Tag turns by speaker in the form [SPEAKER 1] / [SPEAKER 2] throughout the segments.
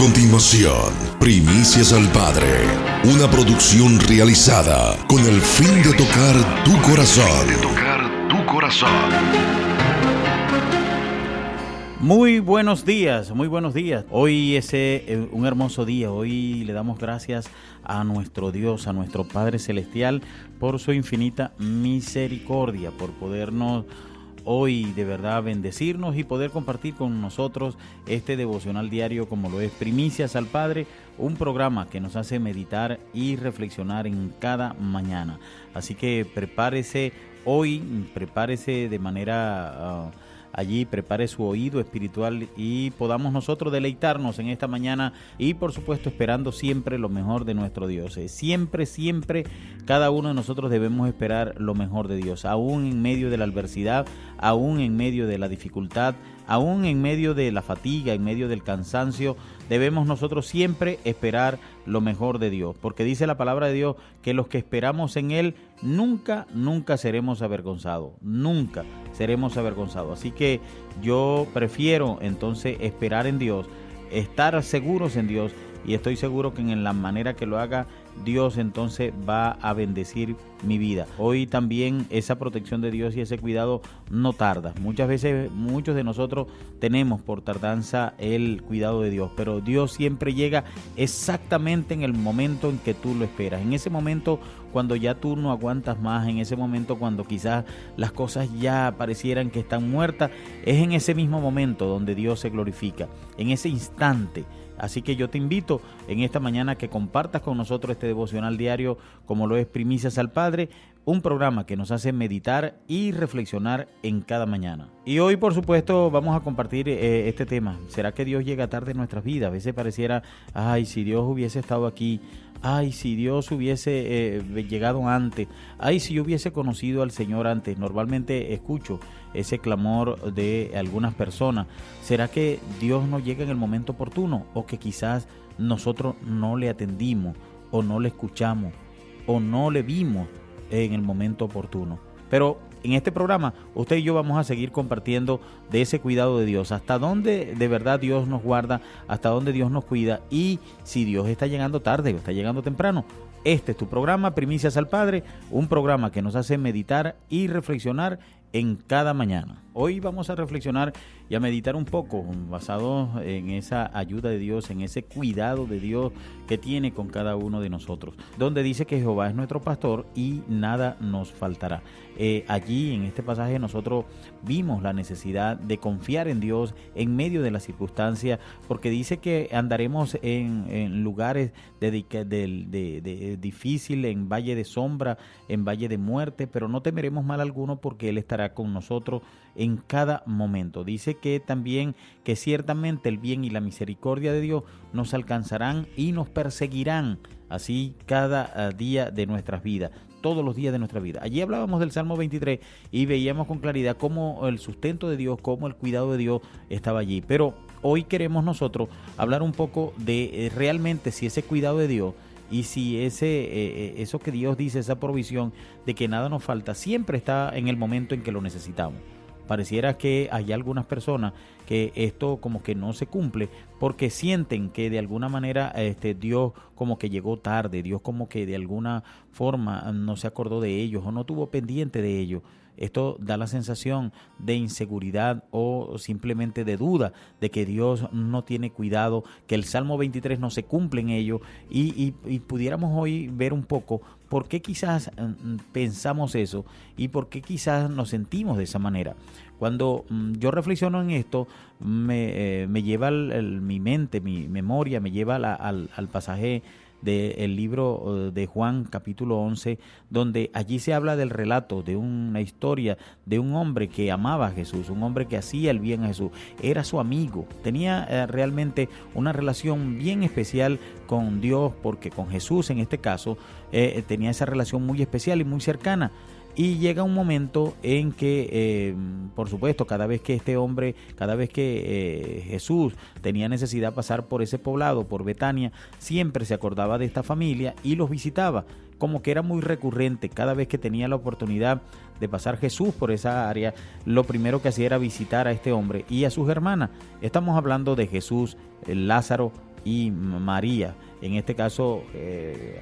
[SPEAKER 1] continuación, Primicias al Padre, una producción realizada con el fin de tocar tu corazón.
[SPEAKER 2] Muy buenos días, muy buenos días. Hoy es un hermoso día. Hoy le damos gracias a nuestro Dios, a nuestro Padre Celestial, por su infinita misericordia, por podernos hoy de verdad bendecirnos y poder compartir con nosotros este devocional diario como lo es Primicias al Padre, un programa que nos hace meditar y reflexionar en cada mañana. Así que prepárese hoy, prepárese de manera allí, prepare su oído espiritual y podamos nosotros deleitarnos en esta mañana y por supuesto esperando siempre lo mejor de nuestro Dios. Siempre, cada uno de nosotros debemos esperar lo mejor de Dios, aún en medio de la adversidad, aún en medio de la dificultad, aún en medio de la fatiga, en medio del cansancio, debemos nosotros siempre esperar lo mejor de Dios, porque dice la palabra de Dios que los que esperamos en Él nunca seremos avergonzados, nunca seremos avergonzados. Así que yo prefiero entonces esperar en Dios, estar seguros en Dios, y estoy seguro que en la manera que lo haga Dios entonces va a bendecir mi vida. Hoy también esa protección de Dios y ese cuidado no tarda. Muchas veces muchos de nosotros tenemos por tardanza el cuidado de Dios, pero Dios siempre llega exactamente en el momento en que tú lo esperas. En ese momento cuando ya tú no aguantas más, en ese momento cuando quizás las cosas ya parecieran que están muertas, es en ese mismo momento donde Dios se glorifica, en ese instante. Así que yo te invito en esta mañana que compartas con nosotros este devocional diario como lo es Primicias al Padre, un programa que nos hace meditar y reflexionar en cada mañana. Y hoy, por supuesto, vamos a compartir este tema. ¿Será que Dios llega tarde en nuestras vidas? A veces pareciera, ay, si Dios hubiese estado aquí, ay, si Dios hubiese llegado antes, ay, si yo hubiese conocido al Señor antes. Normalmente escucho ese clamor de algunas personas. ¿Será que Dios no llega en el momento oportuno? O que quizás nosotros no le atendimos, o no le escuchamos, o no le vimos en el momento oportuno. Pero en este programa usted y yo vamos a seguir compartiendo de ese cuidado de Dios, hasta dónde de verdad Dios nos guarda, hasta dónde Dios nos cuida, y si Dios está llegando tarde o está llegando temprano. Este es tu programa Primicias al Padre, un programa que nos hace meditar y reflexionar en cada mañana. Hoy vamos a reflexionar y a meditar un poco basado en esa ayuda de Dios, en ese cuidado de Dios que tiene con cada uno de nosotros, donde dice que Jehová es nuestro pastor y nada nos faltará. Allí en este pasaje nosotros vimos la necesidad de confiar en Dios en medio de las circunstancias, porque dice que andaremos en lugares de difícil, en valle de sombra, en valle de muerte, pero no temeremos mal alguno porque Él estará con nosotros en cada momento. Dice que también que ciertamente el bien y la misericordia de Dios nos alcanzarán y nos perseguirán así cada día de nuestras vidas, todos los días de nuestra vida. Allí hablábamos del Salmo 23 y veíamos con claridad cómo el sustento de Dios, cómo el cuidado de Dios estaba allí. Pero hoy queremos nosotros hablar un poco de realmente si ese cuidado de Dios y si eso que Dios dice, esa provisión de que nada nos falta, siempre está en el momento en que lo necesitamos. Pareciera que hay algunas personas que esto como que no se cumple porque sienten que de alguna manera Dios como que llegó tarde, Dios como que de alguna forma no se acordó de ellos o no tuvo pendiente de ellos. Esto da la sensación de inseguridad o simplemente de duda de que Dios no tiene cuidado, que el Salmo 23 no se cumple en ello y pudiéramos hoy ver un poco por qué quizás pensamos eso y por qué quizás nos sentimos de esa manera. Cuando yo reflexiono en esto, me lleva mi mente, mi memoria, me lleva al pasaje del libro de Juan capítulo 11, donde allí se habla del relato de una historia de un hombre que amaba a Jesús, un hombre que hacía el bien a Jesús, era su amigo, tenía realmente una relación bien especial con Dios, porque con Jesús en este caso tenía esa relación muy especial y muy cercana. Y llega un momento en que, por supuesto, cada vez que Jesús tenía necesidad de pasar por ese poblado, por Betania, siempre se acordaba de esta familia y los visitaba. Como que era muy recurrente, cada vez que tenía la oportunidad de pasar Jesús por esa área, lo primero que hacía era visitar a este hombre y a sus hermanas. Estamos hablando de Jesús, Lázaro y María. En este caso,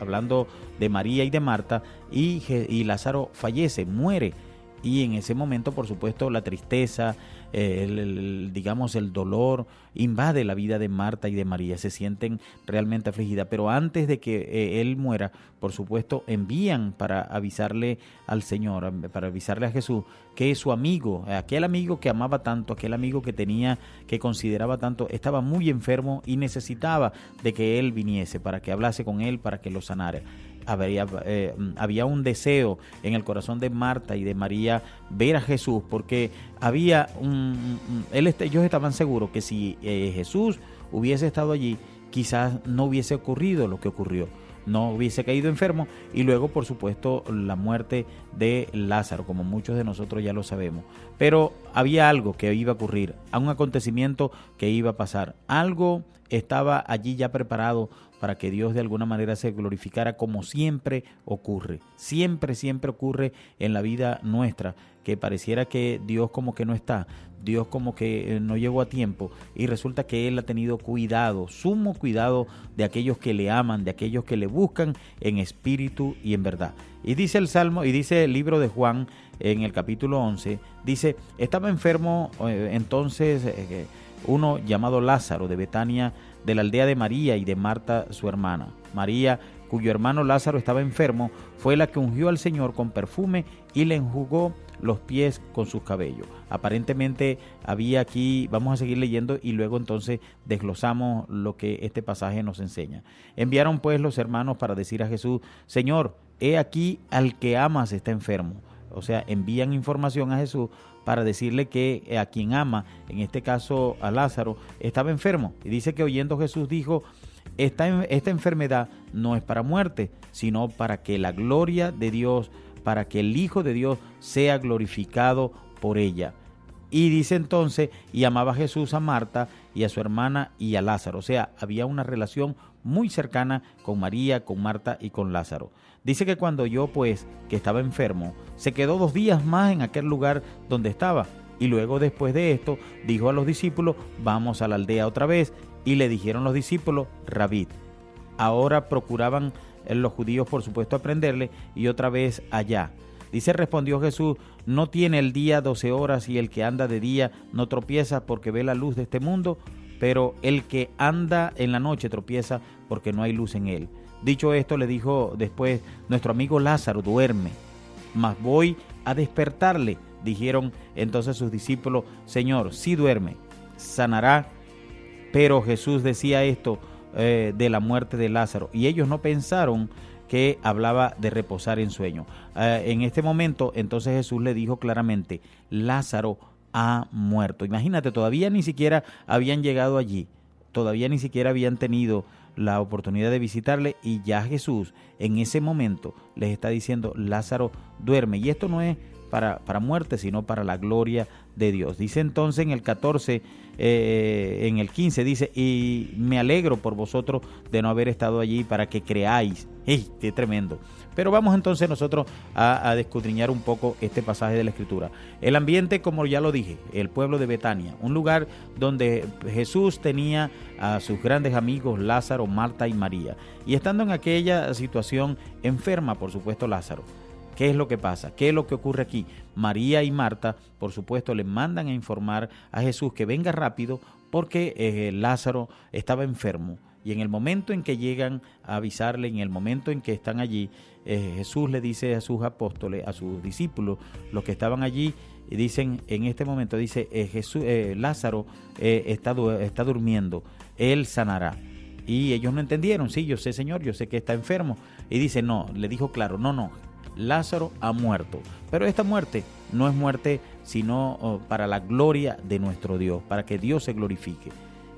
[SPEAKER 2] hablando de María y de Marta, y Lázaro fallece, muere. Y en ese momento, por supuesto, la tristeza, digamos, el dolor invade la vida de Marta y de María. Se sienten realmente afligidas. Pero antes de que él muera, por supuesto, envían para avisarle al Señor, para avisarle a Jesús, que su amigo, aquel amigo que amaba tanto, aquel amigo que tenía, que consideraba tanto, estaba muy enfermo y necesitaba de que él viniese para que hablase con él, para que lo sanara. Había un deseo en el corazón de Marta y de María ver a Jesús, porque había ellos estaban seguros que si Jesús hubiese estado allí, quizás no hubiese ocurrido lo que ocurrió, no hubiese caído enfermo, y luego, por supuesto, la muerte de Lázaro, como muchos de nosotros ya lo sabemos. Pero había algo que iba a ocurrir, un acontecimiento que iba a pasar, algo estaba allí ya preparado para que Dios de alguna manera se glorificara, como siempre ocurre. Siempre ocurre en la vida nuestra, que pareciera que Dios como que no está, Dios como que no llegó a tiempo, y resulta que Él ha tenido cuidado, sumo cuidado de aquellos que le aman, de aquellos que le buscan en espíritu y en verdad. Y dice el Salmo, y dice el libro de Juan en el capítulo 11, dice, estaba enfermo entonces uno llamado Lázaro de Betania, de la aldea de María y de Marta su hermana. María, cuyo hermano Lázaro estaba enfermo, fue la que ungió al Señor con perfume y le enjugó los pies con sus cabellos. Aparentemente había aquí, vamos a seguir leyendo y luego entonces desglosamos lo que este pasaje nos enseña. Enviaron pues los hermanos para decir a Jesús, Señor, he aquí al que amas está enfermo. O sea, envían información a Jesús para decirle que a quien ama, en este caso a Lázaro, estaba enfermo. Y dice que oyendo Jesús dijo, esta enfermedad no es para muerte, sino para que la gloria de Dios, para que el Hijo de Dios sea glorificado por ella. Y dice entonces, y amaba Jesús a Marta y a su hermana y a Lázaro. O sea, había una relación muy cercana con María, con Marta y con Lázaro. Dice que cuando oyó pues que estaba enfermo, se quedó 2 días más en aquel lugar donde estaba. Y luego después de esto dijo a los discípulos, vamos a la aldea otra vez. Y le dijeron los discípulos, Rabí. Ahora procuraban los judíos por supuesto aprenderle, y otra vez allá. Dice, respondió Jesús, ¿no tiene el día 12 horas y el que anda de día no tropieza porque ve la luz de este mundo? Pero el que anda en la noche tropieza porque no hay luz en él. Dicho esto, le dijo después, nuestro amigo Lázaro duerme, mas voy a despertarle. Dijeron entonces sus discípulos, Señor, sí duerme, sanará. Pero Jesús decía esto de la muerte de Lázaro, y ellos no pensaron que hablaba de reposar en sueño. En este momento, entonces Jesús le dijo claramente, Lázaro ha muerto. Imagínate, todavía ni siquiera habían llegado allí, todavía ni siquiera habían tenido la oportunidad de visitarle, y ya Jesús en ese momento les está diciendo, Lázaro duerme. Y esto no es para muerte, sino para la gloria de Dios. Dice entonces en el 14, en el 15, dice, y me alegro por vosotros de no haber estado allí para que creáis. ¡Ey, qué tremendo! Pero vamos entonces nosotros a escudriñar un poco este pasaje de la Escritura. El ambiente, como ya lo dije, el pueblo de Betania, un lugar donde Jesús tenía a sus grandes amigos Lázaro, Marta y María. Y estando en aquella situación, enferma por supuesto Lázaro. ¿Qué es lo que pasa? ¿Qué es lo que ocurre aquí? María y Marta, por supuesto, le mandan a informar a Jesús que venga rápido porque Lázaro estaba enfermo. Y en el momento en que llegan a avisarle, en el momento en que están allí, Jesús le dice a sus apóstoles, a sus discípulos, los que estaban allí, y dicen, en este momento, dice, Lázaro está durmiendo, él sanará. Y ellos no entendieron, sí, yo sé, Señor, yo sé que está enfermo. Y dice, no, le dijo claro, no, Lázaro ha muerto, pero esta muerte no es muerte sino para la gloria de nuestro Dios, para que Dios se glorifique.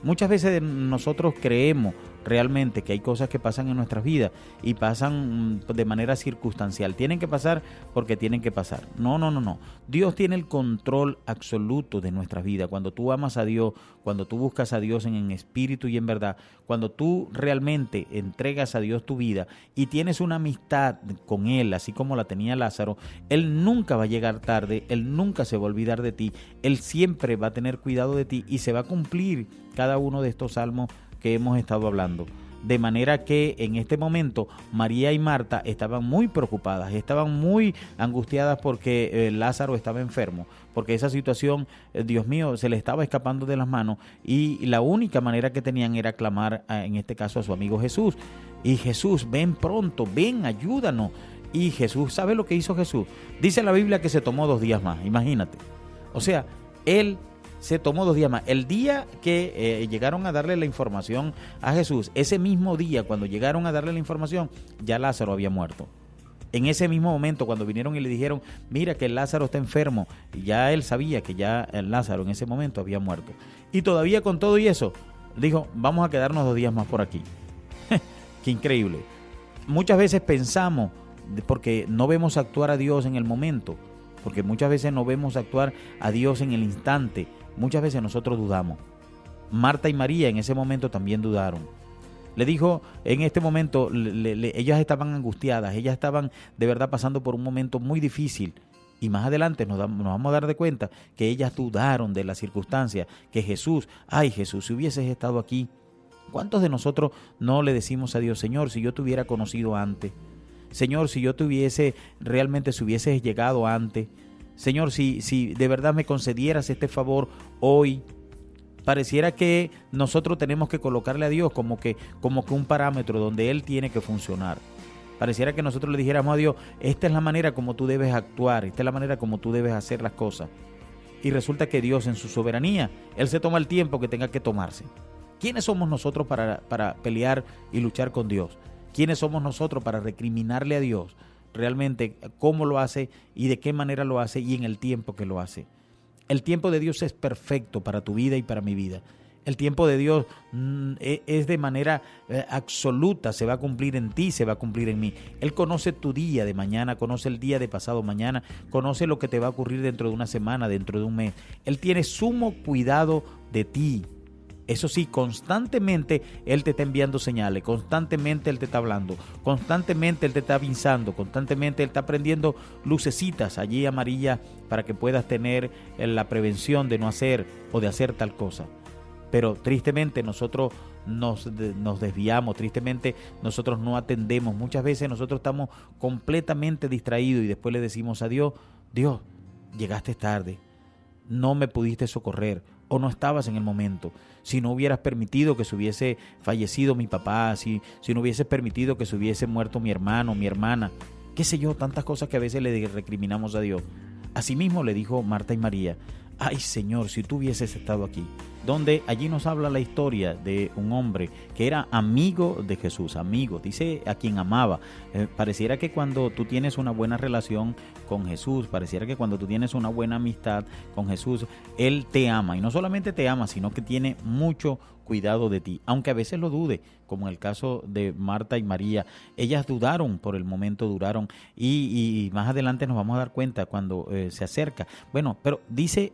[SPEAKER 2] Muchas veces nosotros creemos realmente que hay cosas que pasan en nuestras vidas y pasan de manera circunstancial. Tienen que pasar porque tienen que pasar. No. Dios tiene el control absoluto de nuestras vidas. Cuando tú amas a Dios, cuando tú buscas a Dios en espíritu y en verdad, cuando tú realmente entregas a Dios tu vida y tienes una amistad con Él, así como la tenía Lázaro, Él nunca va a llegar tarde, Él nunca se va a olvidar de ti, Él siempre va a tener cuidado de ti y se va a cumplir cada uno de estos salmos que hemos estado hablando. De manera que en este momento María y Marta estaban muy preocupadas, estaban muy angustiadas porque Lázaro estaba enfermo, porque esa situación, Dios mío, se le estaba escapando de las manos y la única manera que tenían era clamar, en este caso, a su amigo Jesús. Y Jesús, ven pronto, ven, ayúdanos. Y Jesús, ¿sabe lo que hizo Jesús? Dice la Biblia que se tomó 2 días más, imagínate. O sea, Él se tomó 2 días más. El día que llegaron a darle la información a Jesús, ese mismo día cuando llegaron a darle la información, ya Lázaro había muerto. En ese mismo momento cuando vinieron y le dijeron, mira que Lázaro está enfermo, ya él sabía que ya Lázaro en ese momento había muerto. Y todavía con todo y eso, dijo, vamos a quedarnos 2 días más por aquí. Qué increíble. Muchas veces pensamos, porque no vemos actuar a Dios en el momento, porque muchas veces no vemos actuar a Dios en el instante, muchas veces nosotros dudamos. Marta y María en ese momento también dudaron. Le dijo, en este momento, ellas estaban angustiadas, ellas estaban de verdad pasando por un momento muy difícil. Y más adelante nos vamos a dar de cuenta que ellas dudaron de la circunstancia, que Jesús, ay Jesús, si hubieses estado aquí. ¿Cuántos de nosotros no le decimos a Dios, Señor, si yo te hubiera conocido antes? Señor, si yo te hubiese, realmente si hubieses llegado antes. Señor, si de verdad me concedieras este favor hoy. Pareciera que nosotros tenemos que colocarle a Dios como que un parámetro donde Él tiene que funcionar. Pareciera que nosotros le dijéramos a Dios, esta es la manera como tú debes actuar, esta es la manera como tú debes hacer las cosas. Y resulta que Dios en su soberanía, Él se toma el tiempo que tenga que tomarse. ¿Quiénes somos nosotros para pelear y luchar con Dios? ¿Quiénes somos nosotros para recriminarle a Dios realmente cómo lo hace y de qué manera lo hace y en el tiempo que lo hace? El tiempo de Dios es perfecto para tu vida y para mi vida. El tiempo de Dios es de manera absoluta, se va a cumplir en ti, se va a cumplir en mí. Él conoce tu día de mañana, conoce el día de pasado mañana, conoce lo que te va a ocurrir dentro de una semana, dentro de un mes. Él tiene sumo cuidado de ti. Eso sí, constantemente Él te está enviando señales, constantemente Él te está hablando, constantemente Él te está avisando, constantemente Él está prendiendo lucecitas allí amarillas para que puedas tener la prevención de no hacer o de hacer tal cosa. Pero tristemente nosotros nos desviamos, tristemente nosotros no atendemos. Muchas veces nosotros estamos completamente distraídos y después le decimos a Dios, Dios, llegaste tarde, no me pudiste socorrer o no estabas en el momento. Si no hubieras permitido que se hubiese fallecido mi papá, si no hubieses permitido que se hubiese muerto mi hermano, mi hermana, qué sé yo, tantas cosas que a veces le recriminamos a Dios. Asimismo le dijo Marta y María, ay Señor, si tú hubieses estado aquí. Donde allí nos habla la historia de un hombre que era amigo de Jesús, amigo, dice a quien amaba. Pareciera que cuando tú tienes una buena relación con Jesús, pareciera que cuando tú tienes una buena amistad con Jesús, Él te ama. Y no solamente te ama, sino que tiene mucho cuidado de ti, aunque a veces lo dude, como en el caso de Marta y María. Ellas dudaron, por el momento duraron, y más adelante nos vamos a dar cuenta cuando se acerca. Bueno, pero dice,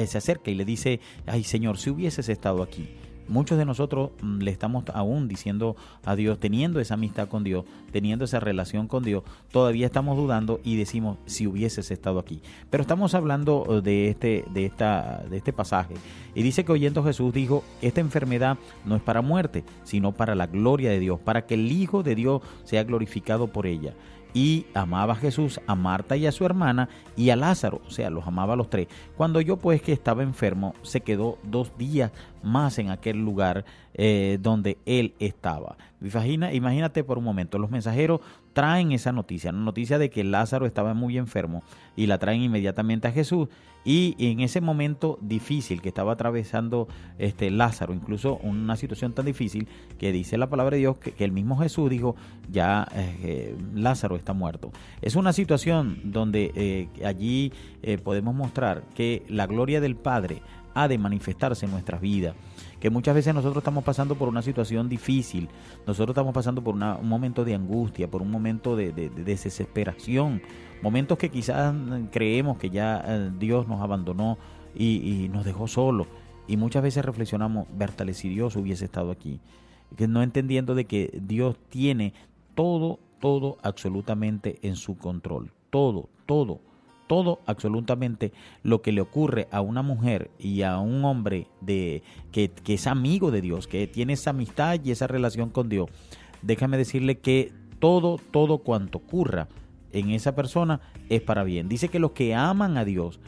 [SPEAKER 2] se acerca y le dice, ay Señor, si hubieses estado aquí. Muchos de nosotros le estamos aún diciendo a Dios, teniendo esa amistad con Dios, teniendo esa relación con Dios, todavía estamos dudando y decimos, si hubieses estado aquí. Pero estamos hablando de este pasaje. Y dice que oyendo Jesús dijo, esta enfermedad no es para muerte, sino para la gloria de Dios, para que el Hijo de Dios sea glorificado por ella. Y amaba a Jesús, a Marta y a su hermana y a Lázaro, o sea, los amaba a los tres. Cuando oyó pues que estaba enfermo, se quedó 2 días más en aquel lugar donde él estaba. Imagínate por un momento, los mensajeros traen esa noticia, la noticia de que Lázaro estaba muy enfermo y la traen inmediatamente a Jesús. Y en ese momento difícil que estaba atravesando Lázaro, incluso una situación tan difícil que dice la palabra de Dios que el mismo Jesús dijo, ya Lázaro está muerto. Es una situación donde allí podemos mostrar que la gloria del Padre ha de manifestarse en nuestras vidas, que muchas veces nosotros estamos pasando por una situación difícil, nosotros estamos pasando por un momento de angustia, por un momento de desesperación, momentos que quizás creemos que ya Dios nos abandonó y nos dejó solos, y muchas veces reflexionamos, Bertale, si Dios hubiese estado aquí, que no entendiendo de que Dios tiene todo absolutamente en su control, todo. todo absolutamente lo que le ocurre a una mujer y a un hombre que es amigo de Dios, que tiene esa amistad y esa relación con Dios, déjame decirle que todo cuanto ocurra en esa persona es para bien. Dice que los que aman a Dios,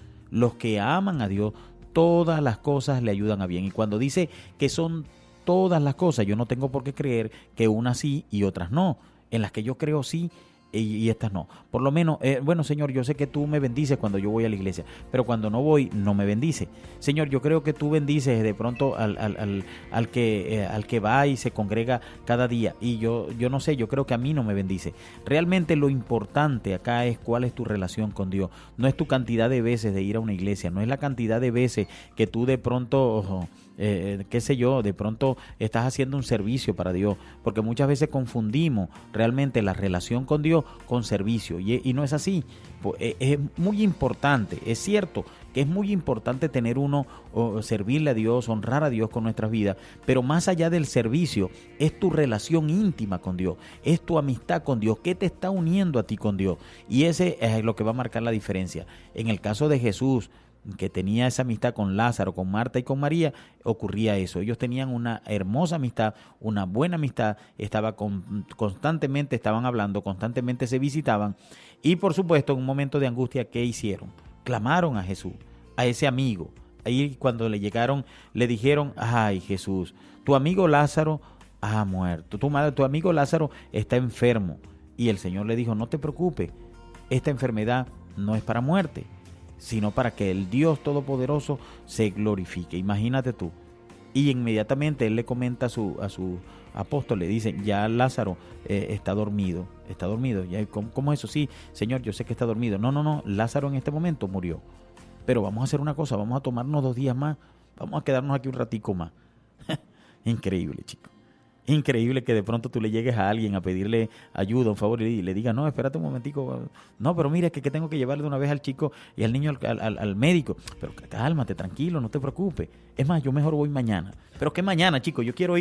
[SPEAKER 2] todas las cosas le ayudan a bien. Y cuando dice que son todas las cosas, yo no tengo por qué creer que unas sí y otras no. En las que yo creo sí y estas no. Por lo menos, bueno, Señor, yo sé que tú me bendices cuando yo voy a la iglesia, pero cuando no voy, no me bendice. Señor, yo creo que tú bendices de pronto al que va y se congrega cada día. Y yo no sé, yo creo que a mí no me bendice. Realmente lo importante acá es cuál es tu relación con Dios. No es tu cantidad de veces de ir a una iglesia, no es la cantidad de veces que tú de pronto... qué sé yo, de pronto estás haciendo un servicio para Dios, porque muchas veces confundimos realmente la relación con Dios con servicio, y no es así. Es muy importante, es cierto que es muy importante tener servirle a Dios, honrar a Dios con nuestras vidas, pero más allá del servicio, es tu relación íntima con Dios, es tu amistad con Dios, ¿qué te está uniendo a ti con Dios? Y ese es lo que va a marcar la diferencia. En el caso de Jesús, que tenía esa amistad con Lázaro, con Marta y con María, ocurría eso. Ellos tenían una hermosa amistad, una buena amistad, constantemente estaban hablando, constantemente se visitaban, y por supuesto en un momento de angustia, ¿qué hicieron? Clamaron a Jesús, a ese amigo. Ahí cuando le llegaron, le dijeron: ay, Jesús, tu amigo Lázaro ha muerto, tu amigo Lázaro está enfermo. Y el Señor le dijo: no te preocupes, esta enfermedad no es para muerte, sino para que el Dios Todopoderoso se glorifique. Imagínate tú. Y inmediatamente él le comenta a su apóstol, le dice: ya Lázaro está dormido. ¿Cómo es eso? Sí, Señor, yo sé que está dormido. No, Lázaro en este momento murió. Pero vamos a hacer una cosa, vamos a tomarnos 2 días más, vamos a quedarnos aquí un ratico más. Increíble, chicos. Increíble que de pronto tú le llegues a alguien a pedirle ayuda, un favor, y le digas: no, espérate un momentico, no, pero mira, que tengo que llevarle de una vez al chico y al niño al médico. Pero cálmate, tranquilo, no te preocupes. Es más, yo mejor voy mañana. Pero ¿qué mañana, chicos? Yo quiero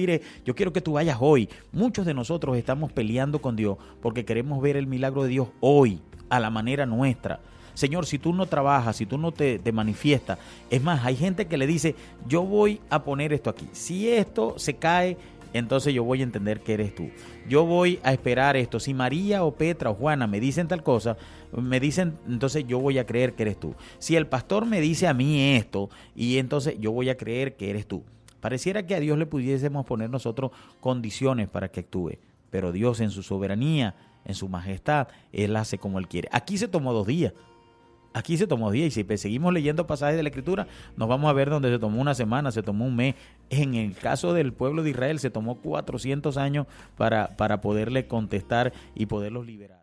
[SPEAKER 2] que tú vayas hoy. Muchos de nosotros estamos peleando con Dios porque queremos ver el milagro de Dios hoy, a la manera nuestra. Señor, si tú no trabajas, si tú no te manifiestas, es más, hay gente que le dice: yo voy a poner esto aquí. Si esto se cae, entonces yo voy a entender que eres tú. Yo voy a esperar esto. Si María o Petra o Juana me dicen tal cosa, entonces yo voy a creer que eres tú. Si el pastor me dice a mí esto, y entonces yo voy a creer que eres tú. Pareciera que a Dios le pudiésemos poner nosotros condiciones para que actúe, pero Dios en su soberanía, en su majestad, Él hace como Él quiere. Aquí se tomó 2 días. Y si seguimos leyendo pasajes de la Escritura, nos vamos a ver donde se tomó 1 semana, se tomó 1 mes. En el caso del pueblo de Israel se tomó 400 años para poderle contestar y poderlos liberar.